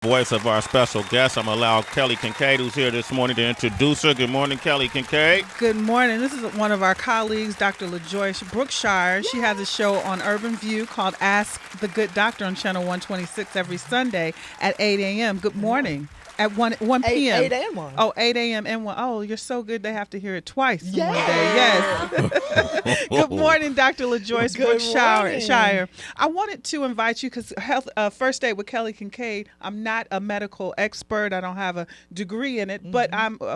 Voice of our special guest. I'm going to allow Kelly Kincaid, who's here this morning, to introduce her. Good morning, Kelly Kincaid. Good morning. This is one of our colleagues, Dr. LaJoyce Brookshire. She has a show on Urban View called Ask the Good Doctor on Channel 126 every Sunday at 8 a.m. Good morning. At 1 p.m. 8 and 1. Oh, 8 a.m. and 1. Oh, you're so good. They have to hear it twice in one day. Yes. Good morning, Dr. LaJoyce Brookshire. I wanted to invite you because First Aid with Kelly Kincaid, I'm not a medical expert. I don't have a degree in it, but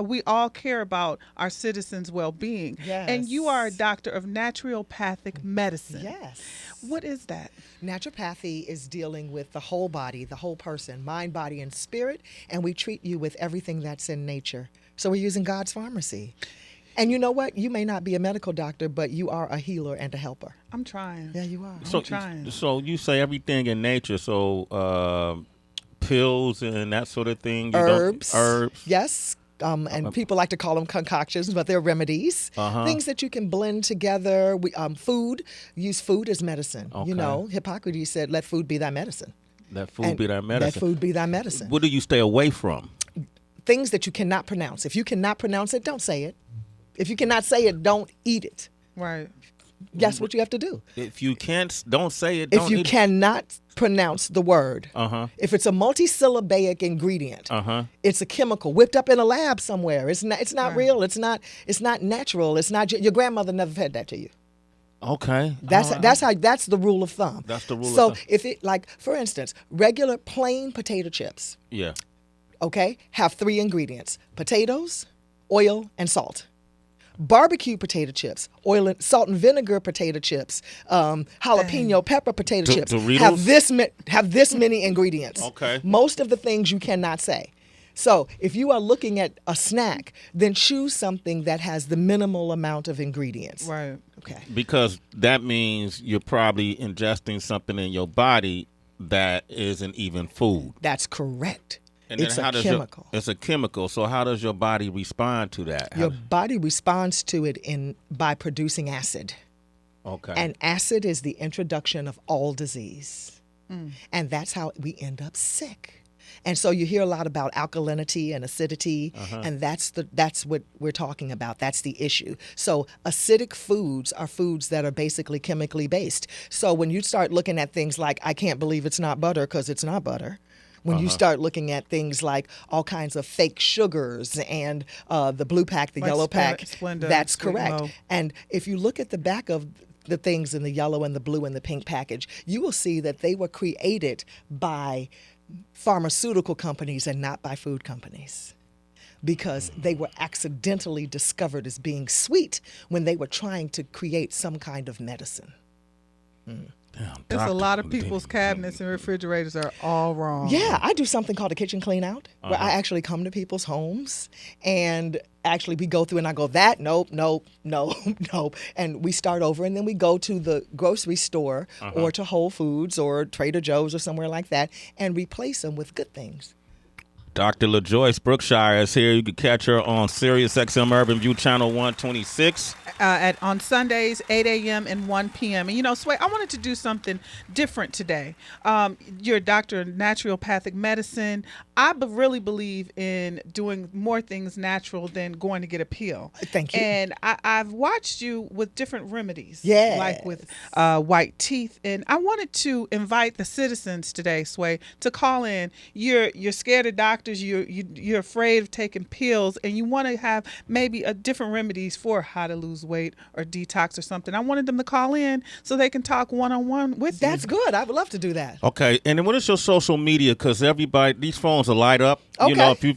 we all care about our citizens' well-being. Yes. And you are a doctor of naturopathic medicine. Yes. What is that? Naturopathy is dealing with the whole body, the whole person, mind, body, and spirit, and we treat you with everything that's in nature. So we're using God's pharmacy. And you know what? You may not be a medical doctor, but you are a healer and a helper. I'm trying. Yeah, you are. So, I'm trying. So you say everything in nature, so pills and that sort of thing? Herbs. Herbs. Yes. And people like to call them concoctions, but they're remedies. Things that you can blend together. Food. Use food as medicine. Okay. You know, Hippocrates said, let food be thy medicine. Let food be thy medicine. Let food be thy medicine. What do you stay away from? Things that you cannot pronounce. If you cannot pronounce it, don't say it. If you cannot say it, don't eat it. Right. That's what you have to do. If you can't, don't say it. If you cannot pronounce the word, Uh-huh. if it's a multisyllabic ingredient, Uh-huh. it's a chemical whipped up in a lab somewhere. It's not. It's not Right. real. It's not natural. It's not. Your grandmother never fed that to you. Okay. That's the rule of thumb. That's the rule of So thumb. if it, like, for instance, regular plain potato chips, Yeah. okay, have 3 ingredients: potatoes, oil, and salt. Barbecue potato chips, salt and vinegar potato chips, jalapeno pepper potato chips Doritos? have this many ingredients. Okay. Most of the things you cannot say. So if you are looking at a snack, then choose something that has the minimal amount of ingredients. Right. Okay. Because that means you're probably ingesting something in your body that isn't even food. That's correct. And then It's how a does chemical. It's a chemical. So how does your body respond to that? Your body responds to it by producing acid. Okay. And acid is the introduction of all disease. And that's how we end up sick. And so you hear a lot about alkalinity and acidity, and that's what we're talking about. That's the issue. So acidic foods are foods that are basically chemically based. So when you start looking at things like, I can't believe it's not butter because it's not butter. When you start looking at things like all kinds of fake sugars and the blue pack, the Like yellow pack, Splenda, that's Sweet correct. Low. And if you look at the back of the things in the yellow and the blue and the pink package, you will see that they were created by pharmaceutical companies and not by food companies, because they were accidentally discovered as being sweet when they were trying to create some kind of medicine. Damn, There's a doctor. lot of people's cabinets and refrigerators are all wrong. Yeah, I do something called a kitchen clean out, where I actually come to people's homes and actually we go through and I go, that, nope, nope, nope, nope. And we start over and then we go to the grocery store or to Whole Foods or Trader Joe's or somewhere like that and replace them with good things. Dr. LaJoyce Brookshire is here. You can catch her on Sirius XM Urban View Channel 126. On Sundays, 8 a.m. and 1 p.m. And, you know, Sway, I wanted to do something different today. You're a doctor of naturopathic medicine. I really believe in doing more things natural than going to get a pill. Thank you. And I've watched you with different remedies. Yes. Like with white teeth. And I wanted to invite the citizens today, Sway, to call in. You're scared of doctors. You're afraid of taking pills. And you want to have maybe a different remedies for how to lose weight or detox or something. I wanted them to call in so they can talk one-on-one with you. That's good. I would love to do that. Okay, and then what is your social media? Because everybody, these phones are light up. You Okay. know, if you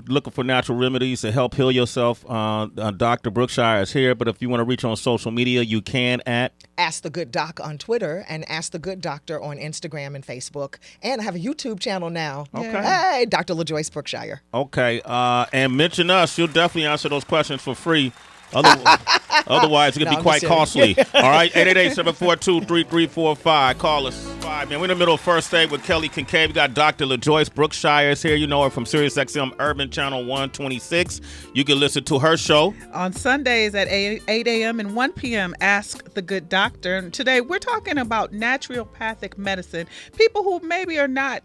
looking for natural remedies to help heal yourself, Dr. Brookshire is here. But if you want to reach on social media, you can at Ask the Good Doc on Twitter and Ask the Good Doctor on Instagram and Facebook. And I have a YouTube channel now. Okay. Hey, Dr. LaJoyce Brookshire. Okay, and mention us. You'll definitely answer those questions for free. Otherwise, Otherwise, it could No, be I'm quite just costly. All right, 888-742-3345. Call us. Man, we're in the middle of First Aid with Kelly Kincaid. We got Dr. LaJoyce Brookshire is here. You know her from SiriusXM Urban Channel 126. You can listen to her show on Sundays at 8 a.m. and 1 p.m. Ask the Good Doctor. And today we're talking about naturopathic medicine. People who maybe are not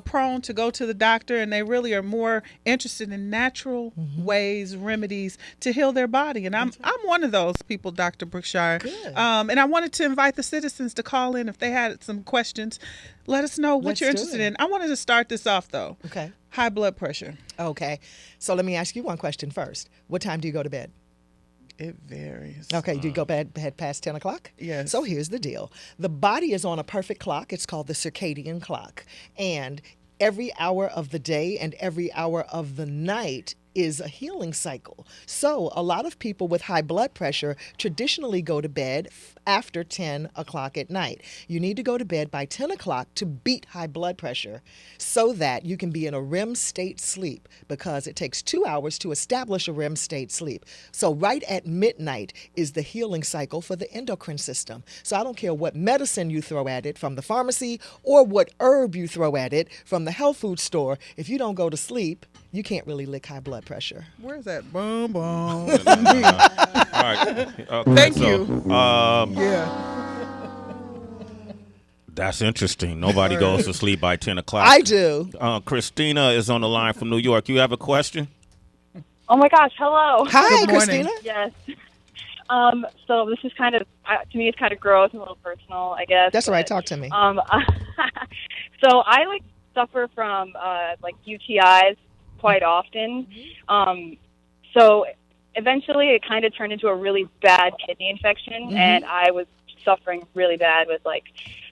prone to go to the doctor, and they really are more interested in natural ways, remedies to heal their body. And I'm one of those people, Dr. Brookshire. And I wanted to invite the citizens to call in if they had some questions. Let us know what you're interested in. I wanted to start this off, though. Okay. High blood pressure. Okay. So let me ask you one question first. What time do you go to bed? It varies. Okay. Do you go bed past 10 o'clock? Yes. So here's the deal. The body is on a perfect clock. It's called the circadian clock. And every hour of the day and every hour of the night is a healing cycle. So a lot of people with high blood pressure traditionally go to bed after 10 o'clock at night. You need to go to bed by 10 o'clock to beat high blood pressure so that you can be in a REM state sleep, because it takes 2 hours to establish a REM state sleep. So right at midnight is the healing cycle for the endocrine system. So I don't care what medicine you throw at it from the pharmacy or what herb you throw at it from the health food store. If you don't go to sleep, you can't really lick high blood pressure. Where's that? Boom, boom. All right. Okay, Thank you. Yeah. That's interesting. Nobody goes to sleep by 10 o'clock. I do. Christina is on the line from New York. You have a question? Oh my gosh, hello. Hi, Good morning. Christina. Yes. So this is kind of, to me, it's kind of gross and a little personal, I guess. That's all right. Talk to me. So I suffer from UTIs quite often. So eventually it kind of turned into a really bad kidney infection, and I was suffering really bad with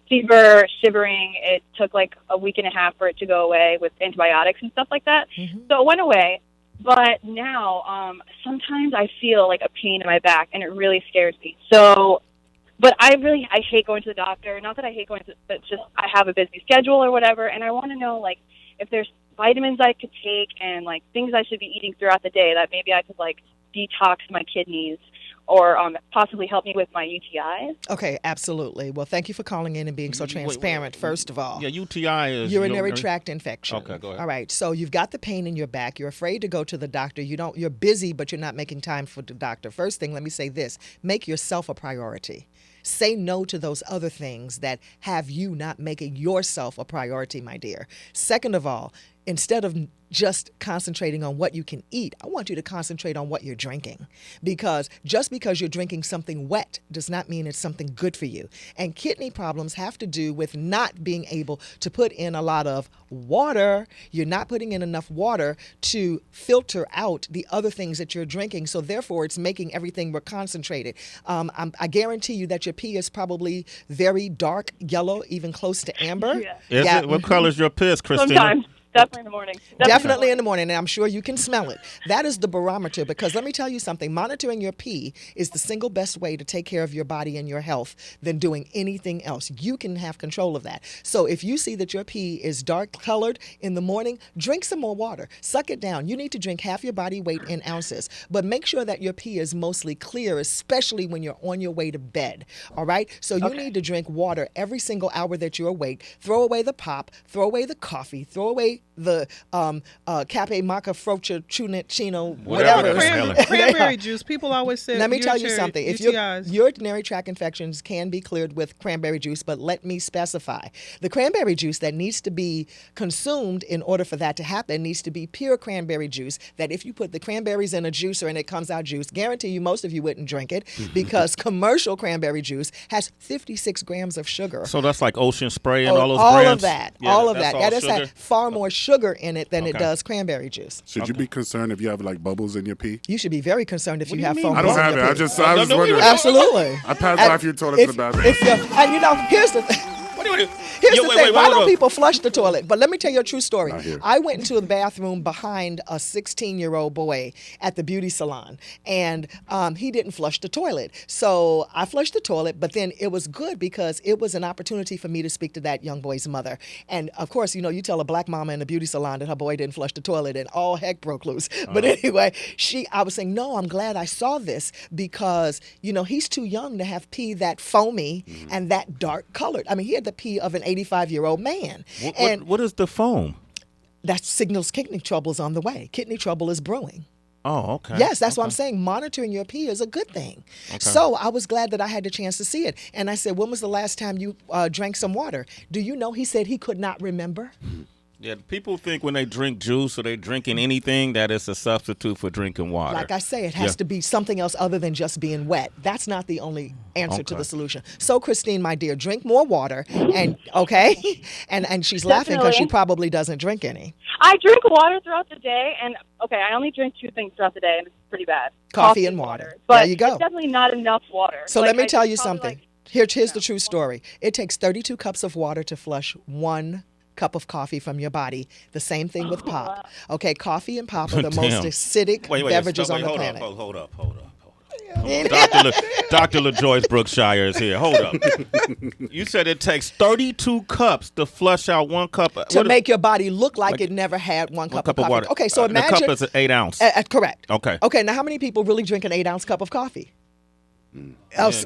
fever, shivering. It took a week and a half for it to go away with antibiotics and stuff like that. So it went away. But now sometimes I feel a pain in my back, and it really scares me. So, but I hate going to the doctor. Not that I hate going to, but just I have a busy schedule or whatever, and I want to know if there's vitamins I could take and things I should be eating throughout the day that maybe I could detox my kidneys or possibly help me with my UTIs. Okay, absolutely. Well, thank you for calling in and being so transparent, first of all. Yeah, UTI is urinary tract infection. Okay, go ahead. All right, so you've got the pain in your back. You're afraid to go to the doctor. You're busy, but you're not making time for the doctor. First thing, let me say this. Make yourself a priority. Say no to those other things that have you not making yourself a priority, my dear. Second of all, instead of just concentrating on what you can eat, I want you to concentrate on what you're drinking. Because just because you're drinking something wet does not mean it's something good for you. And kidney problems have to do with not being able to put in a lot of water. You're not putting in enough water to filter out the other things that you're drinking. So therefore, it's making everything more concentrated. I guarantee you that your pee is probably very dark yellow, even close to amber. Yeah. What color is your piss, Christina? Sometimes. Definitely in the morning. Definitely in the morning, and I'm sure you can smell it. That is the barometer, because let me tell you something. Monitoring your pee is the single best way to take care of your body and your health than doing anything else. You can have control of that. So if you see that your pee is dark colored in the morning, drink some more water. Suck it down. You need to drink half your body weight in ounces, but make sure that your pee is mostly clear, especially when you're on your way to bed. All right? So you need to drink water every single hour that you're awake. Throw away the pop, throw away the coffee, throw away the Cape Maca Frocha Chino, whatever. Cranberry juice. People always say. Let me tell you something. If your urinary tract infections can be cleared with cranberry juice, but let me specify. The cranberry juice that needs to be consumed in order for that to happen needs to be pure cranberry juice, that if you put the cranberries in a juicer and it comes out juice, guarantee you most of you wouldn't drink it, because commercial cranberry juice has 56 grams of sugar. So that's like Ocean Spray and all those all brands? Of that. Yeah, all of that. That has had far more sugar in it than it does cranberry juice. Should you be concerned if you have bubbles in your pee? You should be very concerned if you have foam. I don't have it. I was wondering. Absolutely. I passed by a few toilets in the bathroom. And here's the thing. What do Here's the thing. Why hold don't on. people flush the toilet? But let me tell you a true story. Not here. I went into the bathroom behind a 16-year-old boy at the beauty salon, and he didn't flush the toilet. So I flushed the toilet, but then it was good because it was an opportunity for me to speak to that young boy's mother. And, of course, you tell a black mama in a beauty salon that her boy didn't flush the toilet, and all heck broke loose. But anyway, I was saying, no, I'm glad I saw this because, he's too young to have pee that foamy and that dark colored. I mean, he had the pee of an 85-year-old man. What is the foam? That signals kidney trouble's on the way. Kidney trouble is brewing. Oh, okay. Yes, that's what I'm saying. Monitoring your pee is a good thing. Okay. So I was glad that I had the chance to see it. And I said, when was the last time you drank some water? Do you know he said he could not remember? Yeah, people think when they drink juice or they're drinking anything that it's a substitute for drinking water. Like I say, it has to be something else other than just being wet. That's not the only answer to the solution. So, Christine, my dear, drink more water, and and she's laughing because she probably doesn't drink any. I drink water throughout the day, and I only drink 2 things throughout the day, and it's pretty bad. Coffee and water. But there you go. It's definitely not enough water. So let me tell you something. Here's the true story. It takes 32 cups of water to flush 1 cup of coffee from your body. The same thing with pop. Wow. Okay, coffee and pop are the most acidic beverages on the planet. Hold up. Dr. LaJoyce Brookshire is here. Hold up. You said it takes 32 cups to flush out 1 cup. To make your body look like it never had 1 cup of coffee. Water. Okay, so imagine. The cup is an 8 ounce. Correct. Okay. Okay, now how many people really drink an 8-ounce cup of coffee?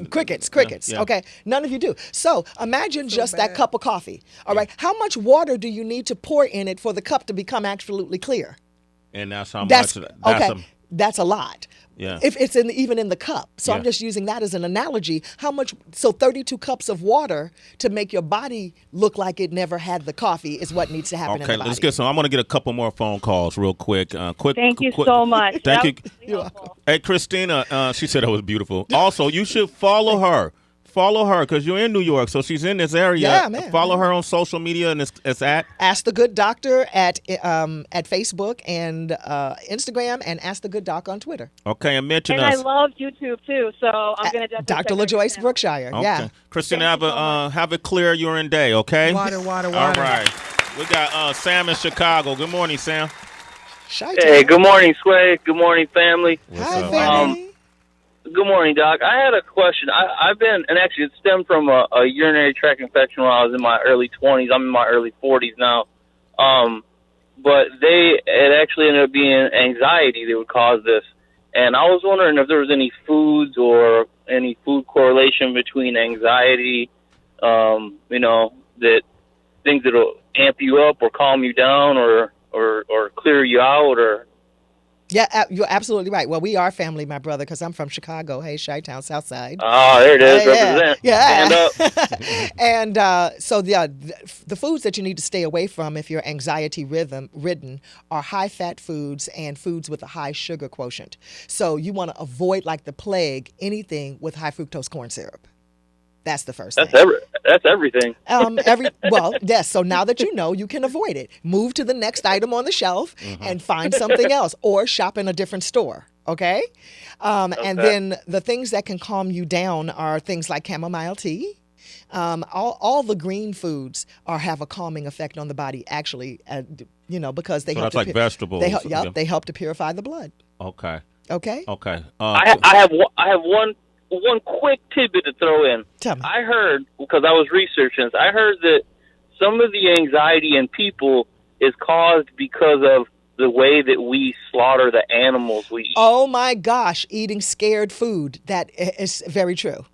Crickets. Yeah. Okay, none of you do. So imagine just that cup of coffee. All right, how much water do you need to pour in it for the cup to become absolutely clear? And that's how much. That's a lot. Yeah. If it's even in the cup. So I'm just using that as an analogy. How much? So 32 cups of water to make your body look like it never had the coffee is what needs to happen in the body. Okay, let's get some. I'm going to get a couple more phone calls real quick. Thank you so much. Thank you. Really helpful. Hey, Christina, she said it was beautiful. Also, you should follow her. Follow her because you're in New York, so she's in this area. Yeah, man. Follow her on social media, and it's at Ask the Good Doctor at Facebook and Instagram, and Ask the Good Doc on Twitter. Okay, and mention and us. I love YouTube too, so I'm gonna definitely Dr. LaJoyce Brookshire. Okay. Yeah, Christina, have a clear urine day. Okay. Water. All right. We got Sam in Chicago. Good morning, Sam. Hey, good morning, Sway. Good morning, family. Hi, family. Good morning, Doc. I had a question. I've been, and actually it stemmed from a urinary tract infection when I was in my early 20s. I'm in my early 40s now. But it actually ended up being anxiety that would cause this. And I was wondering if there was any foods or any food correlation between anxiety, that things that'll amp you up or calm you down or clear you out or... Yeah, you're absolutely right. Well, we are family, my brother, because I'm from Chicago. Hey, Chi-Town, South Side. Oh, there it is. Represent. Yeah. Stand up. And the foods that you need to stay away from if you're anxiety-ridden are high-fat foods and foods with a high sugar quotient. So you want to avoid, like the plague, anything with high fructose corn syrup. That's the first thing. That's everything. Yes. So now that you know, you can avoid it. Move to the next item on the shelf and find something else, or shop in a different store. Okay? And then the things that can calm you down are things like chamomile tea. All the green foods have a calming effect on the body. Actually, because they help. That's like vegetables. They help to purify the blood. Okay. Okay. I have one quick tidbit to throw in. Tell me. I heard, because I was researching this, I heard that some of the anxiety in people is caused because of the way that we slaughter the animals we eat. Oh, my gosh. Eating scared food. That is very true.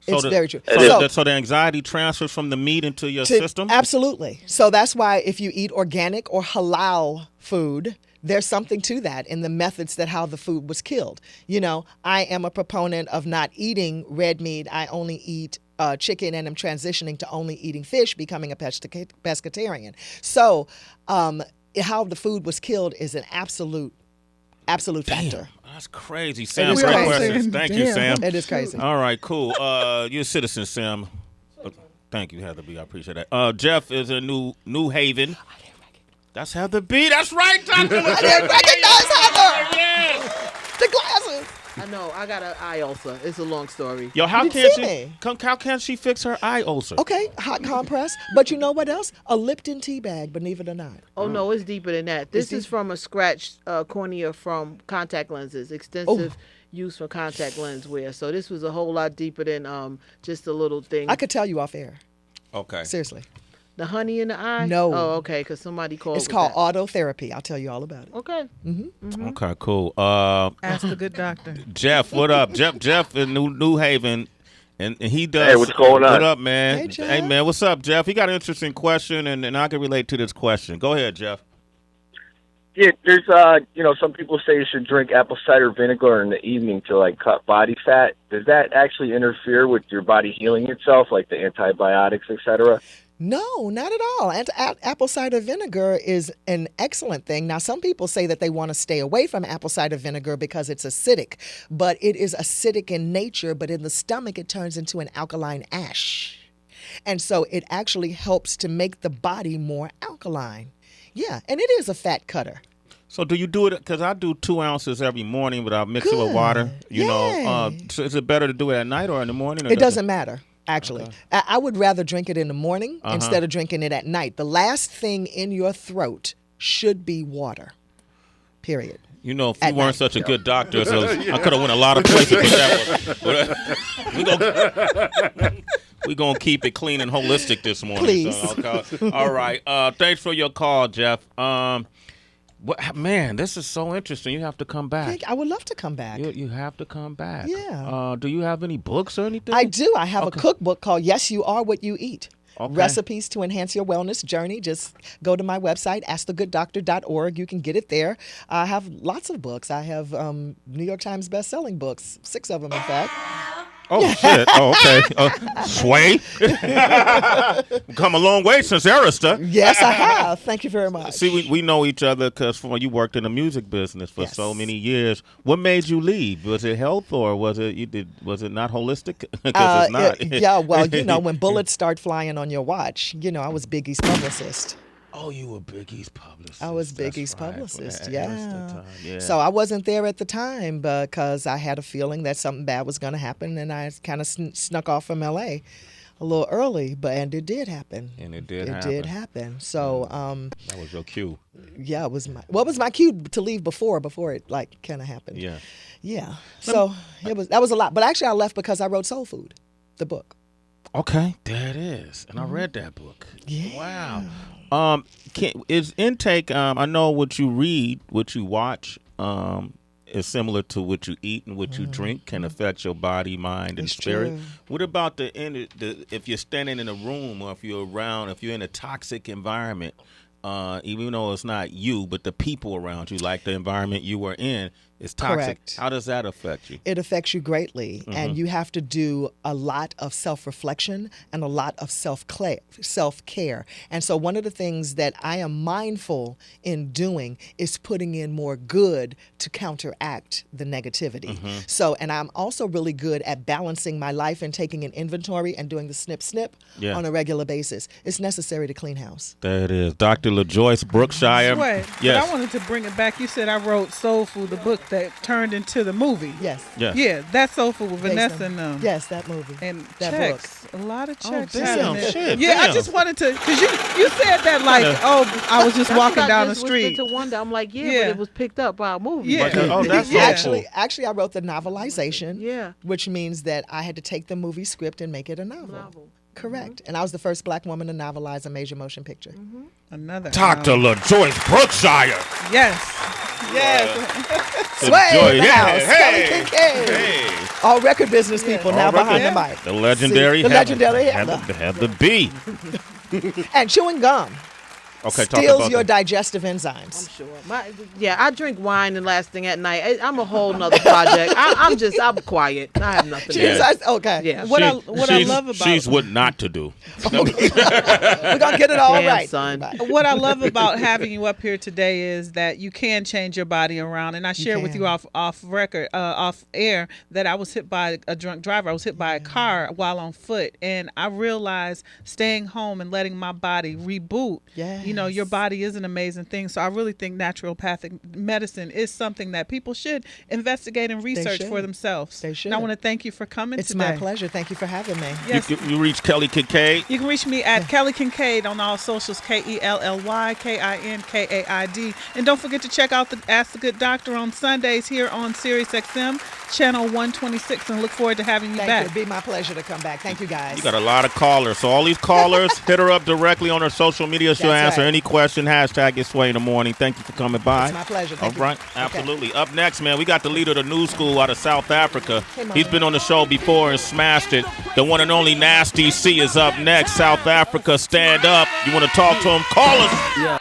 It's very true. So the anxiety transfers from the meat into your system? Absolutely. So that's why if you eat organic or halal food, there's something to that in the methods that how the food was killed. I am a proponent of not eating red meat. I only eat chicken, and I'm transitioning to only eating fish, becoming a pescatarian. So how the food was killed is an absolute factor. That's crazy, Sam. Great questions. Thank you, Sam. It is crazy. All right, cool. You're a citizen, Sam. Thank you, Heather B. I appreciate that. Jeff is in New Haven. That's Heather B. That's right, Doctor. I didn't recognize Heather. Yes. The glasses. I know. I got an eye ulcer. It's a long story. Yo, how You can see she? me? How can she fix her eye ulcer? Okay, hot compress. But you know what else? A Lipton tea bag, believe it or not. Oh no, it's deeper than that. This is from a scratched cornea from contact lenses. Extensive use for contact lens wear. So this was a whole lot deeper than just a little thing. I could tell you off air. Okay. Seriously. The honey in the eye? No. Oh, okay, because somebody called It's with called that. autotherapy. I'll tell you all about it. Okay. Okay, cool. Ask the good doctor. Jeff, what up? Jeff in New Haven, and he does. Hey, what's going on? What up, man? Hey, Jeff. Hey, man, what's up, Jeff? He got an interesting question, and I can relate to this question. Go ahead, Jeff. Yeah, there's some people say you should drink apple cider vinegar in the evening to like cut body fat. Does that actually interfere with your body healing itself, like the antibiotics, etc.? No, not at all. Apple cider vinegar is an excellent thing. Now, some people say that they want to stay away from apple cider vinegar because it's acidic, but it is acidic in nature, but in the stomach, it turns into an alkaline ash. And so it actually helps to make the body more alkaline. Yeah, and it is a fat cutter. So do you do it? Because I do 2 ounces every morning, but I mix it with water. You know, so is it better to do it at night or in the morning? Or It doesn't matter. Actually, Okay. I would rather drink it in the morning instead of drinking it at night. The last thing in your throat should be water. Period. You know, if you At weren't night. such a good doctor, so I could have went a lot of places with that one. We're going to keep it clean and holistic this morning. Please. So, okay. All right. Thanks for your call, Jeff. Man, this is so interesting. You have to come back. I would love to come back. You have to come back. Yeah. Do you have any books or anything? I do. I have a cookbook called Yes, You Are What You Eat. Okay. Recipes to enhance your wellness journey. Just go to my website, askthegooddoctor.org. You can get it there. I have lots of books. I have New York Times best-selling books, 6 of them, in fact. Oh, shit. Oh, okay. Sway. Come a long way since Arista. Yes, I have. Thank you very much. See, we know each other because you worked in the music business for so many years. What made you leave? Was it health or was it not holistic? Because it's not. Yeah, well, when bullets start flying on your watch, I was Biggie's publicist. Oh, you were Biggie's publicist. I was That's Biggie's right. publicist, At yeah. that time, yeah. So I wasn't there at the time because I had a feeling that something bad was going to happen, and I kind of snuck off from L.A. a little early, and it did happen. And it did happen. So that was your cue. yeah, it was my cue to leave before it kind of happened. Yeah. Yeah. So that was a lot, but actually I left because I wrote Soul Food, the book. Okay, there it is, and I read that book. Yeah. Wow. Is intake? I know what you read, what you watch, is similar to what you eat and what you drink can affect your body, mind, and It's spirit. true. What about if you're standing in a room or if you're in a toxic environment? Even though it's not you, but the people around you, like the environment you were in, is toxic. Correct. How does that affect you? It affects you greatly, and you have to do a lot of self-reflection and a lot of self-care. And so one of the things that I am mindful in doing is putting in more good to counteract the negativity. So, and I'm also really good at balancing my life and taking an inventory and doing the snip on a regular basis. It's necessary to clean house. There it is. Dr. LaJoyce Brookshire. Wait, Yes. but I wanted to bring it back. You said I wrote Soul Food, the book that turned into the movie. Yes. Yeah. Yeah, that's Soul Food with Based Vanessa on- and Yes, that movie. and that checks. A lot of checks. damn, happening. shit, Yeah, damn. I just wanted to, because you said that like, I was just That's walking what I down the just street. whispered to Wanda. I'm like, Yeah. but it was picked up by a movie. Yeah. Oh, that's so Yeah. cool. Actually, I wrote the novelization. Yeah. Which means that I had to take the movie script and make it a novel. Correct. And I was the first black woman to novelize a major motion picture. Another. Dr. LaJoyce Brookshire. Yes. Yes. Sway in the house. Hey, Kelly Kincaid. hey. All record business people now behind the mic. The legendary See, the legendary had the B. And chewing gum Okay, talk steals about your that. digestive enzymes. Sure. I drink wine and last thing at night. I'm a whole nother project. I'm quiet. I have nothing. Okay. Yeah. What I love about she's what not to do. We're going to get it all Damn, right. son. what I love about having you up here today is that you can change your body around. And I shared with you off air that I was hit by a drunk driver. I was hit by a car while on foot, and I realized staying home and letting my body reboot. Yeah. you know, your body is an amazing thing. So I really think naturopathic medicine is something that people should investigate and research for themselves. They should. And I want to thank you for coming It's today. my pleasure. Thank you for having me. Yes. You reach Kelly Kincaid. You can reach me at Kelly Kincaid on all socials, KELLYKINKAID. And don't forget to check out the Ask the Good Doctor on Sundays here on Sirius XM, channel 126, and look forward to having you back. Thank you. It'd be my pleasure to come back. Thank you, guys. You got a lot of callers. So all these callers, hit her up directly on her social media. She'll That's answer right. any question. Hashtag It's Sway in the morning. Thank you for coming by. It's my pleasure. Thank All right. you. Absolutely. Okay. Up next, man, we got the leader of the new school out of South Africa. Hey, Mom. He's been on the show before and smashed it. The one and only Nasty C is up next. South Africa, stand up. You want to talk to him? Call us. Yeah.